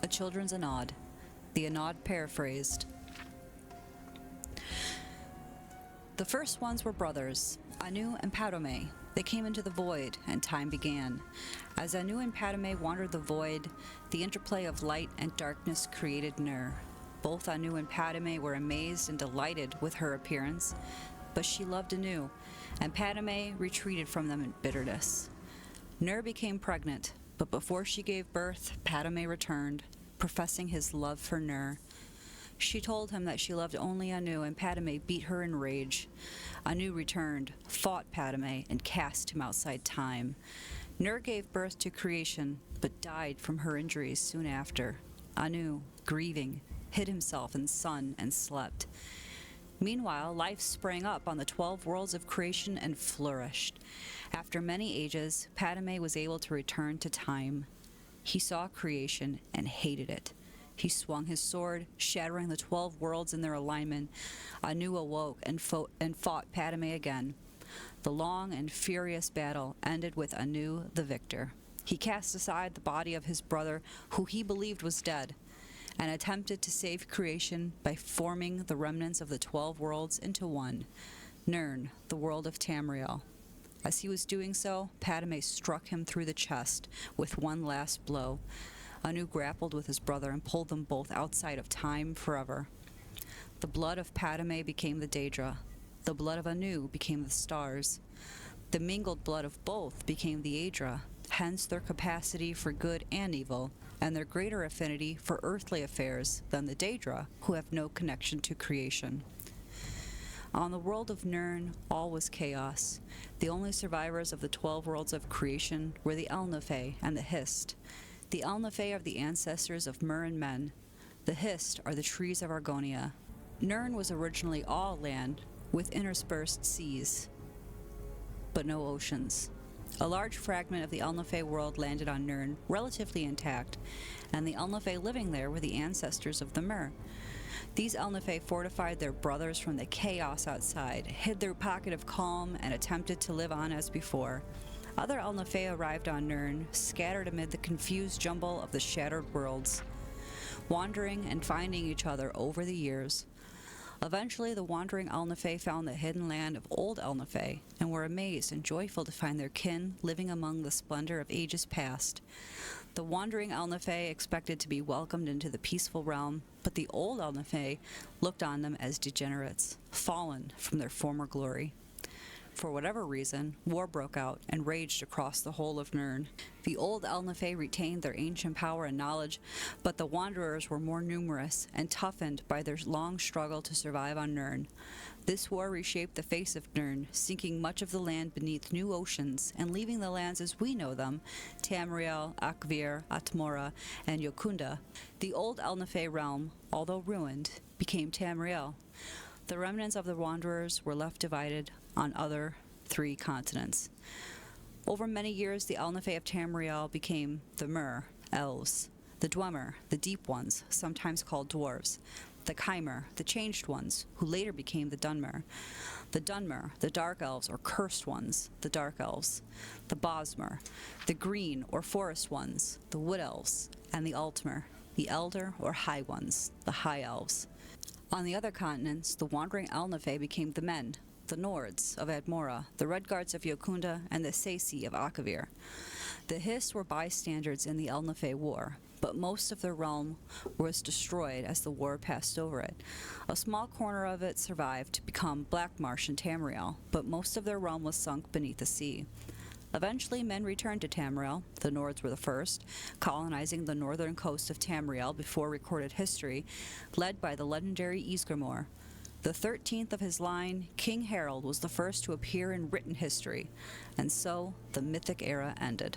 A Children's Anaud. The Anaud Paraphrased. The first ones were brothers, Anaud and Padme. They came into the void, and time began. As Anaud and Padme wandered the void, the interplay of light and darkness created Nur. Both Anaud and Padme were amazed and delighted with her appearance, but she loved Anaud, and Padme retreated from them in bitterness. Nur became pregnant, but before she gave birth, Padme returned, professing his love for Nur. She told him that she loved only Anaud, and Padme beat her in rage. Anaud returned, fought Padme, and cast him outside time. Nur gave birth to creation, but died from her injuries soon after. Anaud, grieving, hid himself in the sun and slept. Meanwhile, life sprang up on the 12 worlds of creation and flourished. After many ages, Padme was able to return to time. He saw creation and hated it. He swung his sword, shattering the 12 worlds in their alignment. Anaud awoke and fought Padme again. The long and furious battle ended with Anaud the victor. He cast aside the body of his brother, who he believed was dead, and attempted to save creation by forming the remnants of the 12 worlds into one, Nirn, the world of Tamriel. As he was doing so, Padme struck him through the chest with one last blow. Anaud grappled with his brother and pulled them both outside of time forever. The blood of Padme became the Daedra. The blood of Anaud became the stars. The mingled blood of both became the Aedra, hence their capacity for good and evil, and their greater affinity for earthly affairs than the Daedra, who have no connection to creation. On the world of Nirn, all was chaos. The only survivors of the 12 worlds of creation were the Elnafey and the Hist. The Elnafey are the ancestors of Mer and Men. The Hist are the trees of Argonia. Nirn was originally all land, with interspersed seas, but no oceans. A large fragment of the Elnafey world landed on Nirn, relatively intact, and the Elnafey living there were the ancestors of the Mer. These Elnafey fortified their brothers from the chaos outside, hid their pocket of calm, and attempted to live on as before. Other Elnafey arrived on Nirn, scattered amid the confused jumble of the shattered worlds, wandering and finding each other over the years. Eventually, the wandering Elnafey found the hidden land of old Elnafey, and were amazed and joyful to find their kin living among the splendor of ages past. The wandering Elnafey expected to be welcomed into the peaceful realm, but the old Elnafey looked on them as degenerates, fallen from their former glory. For whatever reason, war broke out and raged across the whole of Nirn. The old Elnafey retained their ancient power and knowledge, but the Wanderers were more numerous and toughened by their long struggle to survive on Nirn. This war reshaped the face of Nirn, sinking much of the land beneath new oceans and leaving the lands as we know them, Tamriel, Akvir, Atmora, and Yokunda. The old Elnafey realm, although ruined, became Tamriel. The remnants of the Wanderers were left divided on other 3 continents. Over many years, the Elnafey of Tamriel became the Mer, elves, the Dwemer, the deep ones, sometimes called dwarves, the Chimer, the changed ones, who later became the Dunmer, the Dunmer, the dark elves or cursed ones, the dark elves, the Bosmer, the green or forest ones, the wood elves, and the Altmer, the elder or high ones, the high elves. On the other continents, the wandering Elnafey became the men, the Nords of Admora, the Redguards of Yokunda, and the Tsaesci of Akavir. The Hist were bystanders in the Elnafey War, but most of their realm was destroyed as the war passed over it. A small corner of it survived to become Blackmarsh and Tamriel, but most of their realm was sunk beneath the sea. Eventually, men returned to Tamriel. The Nords were the first, colonizing the northern coast of Tamriel before recorded history, led by the legendary Ysgramor. The 13th of his line, King Harold, was the first to appear in written history, and so the mythic era ended.